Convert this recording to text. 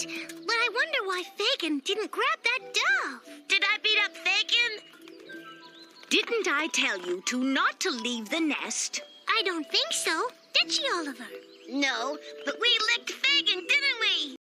nice. But I wonder why Fagin didn't grab that dove. Did I beat up Fagin? Didn't I tell you not to leave the nest? I don't think so. Did she, Oliver? No, but we